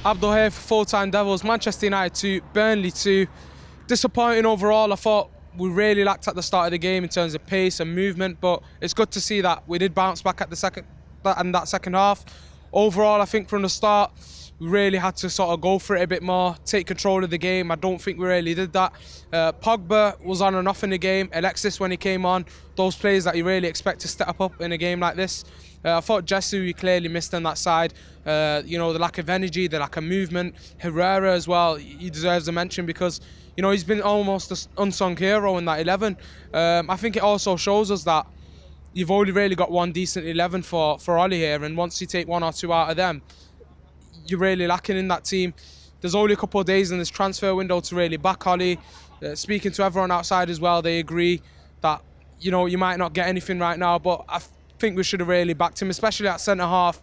Abdul here for Full-Time Devils. Manchester United 2, Burnley 2. Disappointing overall. I thought we really lacked at the start of the game in terms of pace and movement, but it's good to see that we did bounce back at the second half. Overall, I think from the start, we really had to sort of go for it a bit more, take control of the game. I don't think we really did that. Pogba was on and off in the game. Alexis, when he came on, those players that you really expect to step up in a game like this. I thought Jesse, we clearly missed on that side. You know, the lack of energy, the lack of movement. Herrera as well, he deserves a mention because, you know, he's been almost an unsung hero in that 11. I think it also shows us that you've only really got one decent 11 for Ollie here, and once you take one or two out of them, you're really lacking in that team. There's only a couple of days in this transfer window to really back Ollie. Speaking to everyone outside as well, they agree that, you know, you might not get anything right now, but I think we should have really backed him, especially at centre-half.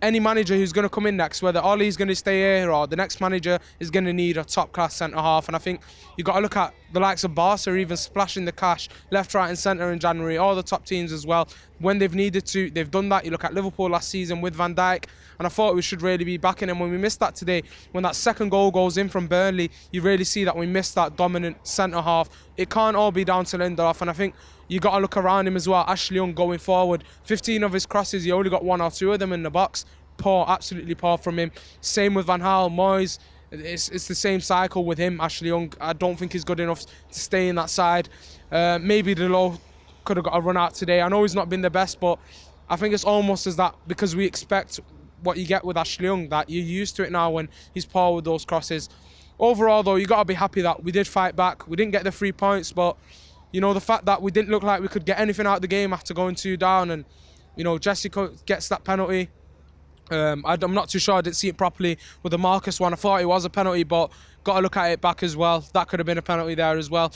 Any manager who's going to come in next, whether Ollie's going to stay here or the next manager, is going to need a top-class centre-half. And I think you've got to look at the likes of Barca even splashing the cash left, right and centre in January, all the top teams as well. When they've needed to, they've done that. You look at Liverpool last season with Van Dijk, and I thought we should really be backing him. When we missed that today, when that second goal goes in from Burnley, you really see that we missed that dominant centre-half. It can't all be down to Lindelof, and I think you got to look around him as well. Ashley Young going forward, 15 of his crosses, he only got one or two of them in the box. Poor, absolutely poor from him. Same with Van Gaal, Moyes. It's the same cycle with him. Ashley Young, I don't think he's good enough to stay in that side. Maybe Delo could have got a run out today. I know he's not been the best, but I think it's almost as that because we expect what you get with Ashley Young, that you're used to it now when he's poor with those crosses. Overall, though, you got to be happy that we did fight back. We didn't get the 3 points, but you know, the fact that we didn't look like we could get anything out of the game after going 2 down, and you know, Jesse gets that penalty. I'm not too sure, I didn't see it properly with the Marcus one. I thought it was a penalty, but got to look at it back as well. That could have been a penalty there as well.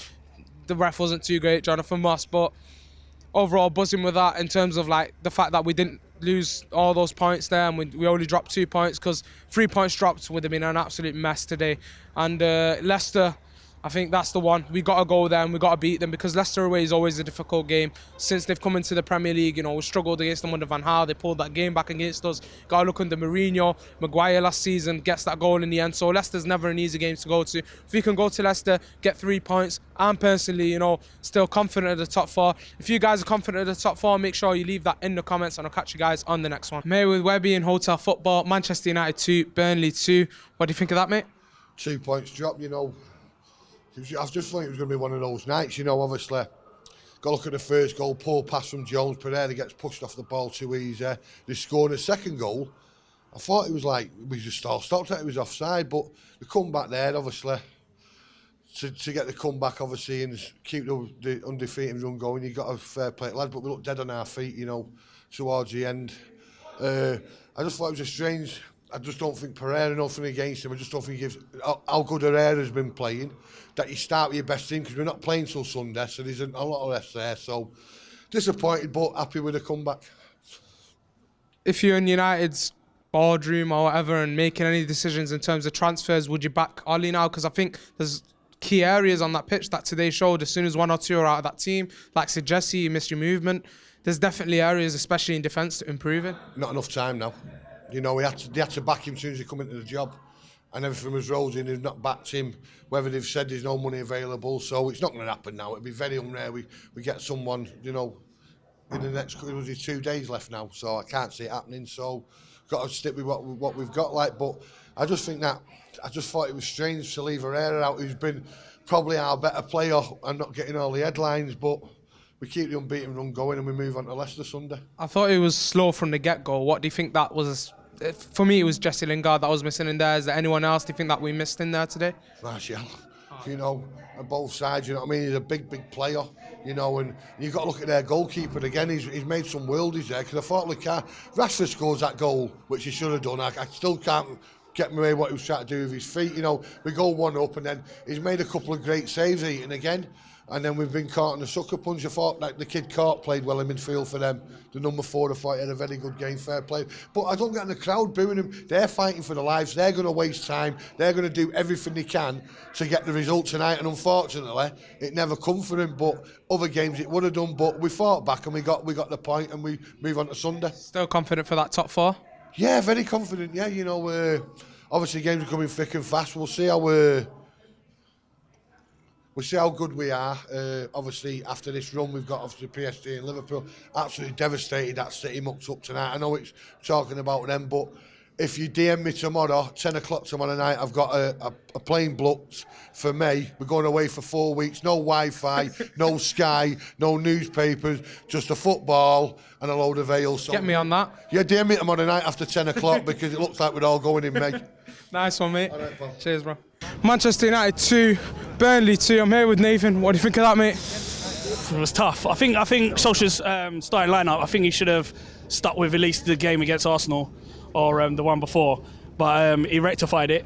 The ref wasn't too great, Jonathan Moss, but overall buzzing with that in terms of like the fact that we didn't lose all those points there, and we only dropped 2 points, because 3 points dropped would have been an absolute mess today. And Leicester, I think that's the one. We got to go there and we got to beat them, because Leicester away is always a difficult game. Since they've come into the Premier League, you know, we struggled against them under Van Gaal. They pulled that game back against us. Got to look under Mourinho. Maguire last season gets that goal in the end. So Leicester's never an easy game to go to. If we can go to Leicester, get 3 points, I'm personally, you know, still confident of the top 4. If you guys are confident of the top 4, make sure you leave that in the comments, and I'll catch you guys on the next one. I'm here with Webby in Hotel Football. Manchester United 2, Burnley 2. What do you think of that, mate? 2 points drop, you know. I just thought it was going to be one of those nights, you know, obviously. Got to look at the first goal, poor pass from Jones, Pereira gets pushed off the ball too easy. They scored a second goal. I thought it was like, we just all stopped it, it was offside, but the comeback there, obviously, to get the comeback, obviously, and keep the undefeated run going, you got a fair play at lads, but we looked dead on our feet, you know, towards the end. I just thought it was a strange... I just don't think Pereira, nothing against him, I just don't think he gives how good Herrera's been playing, that you start with your best team, because we're not playing till Sunday, so there's a lot of rest there. So disappointed, but happy with the comeback. If you're in United's boardroom or whatever and making any decisions in terms of transfers, would you back Ollie now? Because I think there's key areas on that pitch that today showed as soon as 1 or 2 are out of that team, like said Jesse, you missed your movement. There's definitely areas, especially in defence, to improve in. Not enough time now. You know, they had to back him as soon as he come into the job, and everything was rosy. They've not backed him, whether they've said there's no money available, so it's not going to happen now. It'd be very unrare we get someone, you know, in the next 2 days left now, so I can't see it happening. So got to stick with what we've got, like. But I just think that I just thought it was strange to leave Herrera out, who's been probably our better player and not getting all the headlines, but we keep the unbeaten run going and we move on to Leicester Sunday. I thought it was slow from the get-go. What do you think that was? For me, it was Jesse Lingard that was missing in there. Is there anyone else do you think that we missed in there today? Martial, you know, on both sides, you know what I mean? He's a big player, you know, and you've got to look at their goalkeeper again. He's made some worldies there, because I thought Rashford scores that goal, which he should have done. I still can't get me away what he was trying to do with his feet. You know, we go 1 up, and then he's made a couple of great saves, Eaton again. And then we've been caught in the sucker punch. I thought like the kid Cart played well in midfield for them. The number 4, I thought he had a very good game, fair play. But I don't get in the crowd booing him. They're fighting for their lives. They're going to waste time. They're going to do everything they can to get the result tonight. And unfortunately, it never come for him. But other games it would have done. But we fought back and we got the point, and we move on to Sunday. Still confident for that top 4? Yeah, very confident. Yeah, you know, obviously games are coming thick and fast. We'll see how good we are. Obviously, after this run, we've got obviously PSG and Liverpool. Absolutely devastated that City mucked up tonight. I know it's talking about them, but if you DM me tomorrow, 10 o'clock tomorrow night, I've got a plane booked for me. We're going away for 4 weeks. No Wi-Fi, no Sky, no newspapers, just a football and a load of ale. So Get me on that. yeah, DM me tomorrow night after 10 o'clock because it looks like we're all going in May. Nice one, mate. All right, pal. Cheers, bro. Manchester United 2, Burnley 2. I'm here with Nathan. What do you think of that, mate? It was tough. I think Solskjaer's starting lineup, I think he should have stuck with at least the game against Arsenal or the one before. But he rectified it.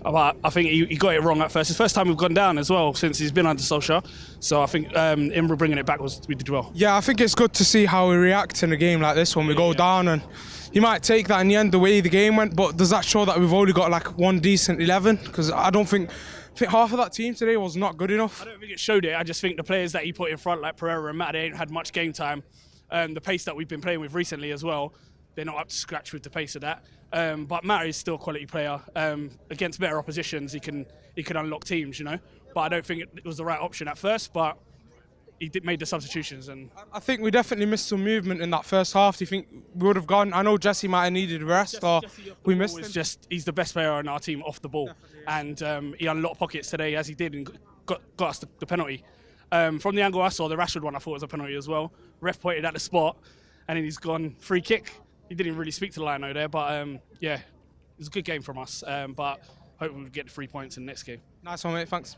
But I think he got it wrong at first. It's the first time we've gone down as well since he's been under Solskjaer. So I think him bringing it back we did well. Yeah, I think it's good to see how we react in a game like this when we go down, and you might take that in the end the way the game went, but does that show that we've only got like one decent 11? Because I think half of that team today was not good enough. I don't think it showed it. I just think the players that he put in front, like Pereira and Matt, they ain't had much game time. The pace that we've been playing with recently as well, they're not up to scratch with the pace of that. But Matt is still a quality player. Against better oppositions, he can unlock teams, you know. But I don't think it was the right option at first, but he made the substitutions. And I think we definitely missed some movement in that first half. Do you think we would have gone? I know Jesse might have needed rest, or we missed him. He's the best player on our team off the ball. And he unlocked pockets today, as he did, and got us the penalty. From the angle I saw, the Rashford one I thought was a penalty as well. Ref pointed at the spot, and then he's gone free kick. He didn't really speak to Lino there, but yeah, it was a good game from us. But hopefully we'll get the 3 points in the next game. Nice one, mate. Thanks.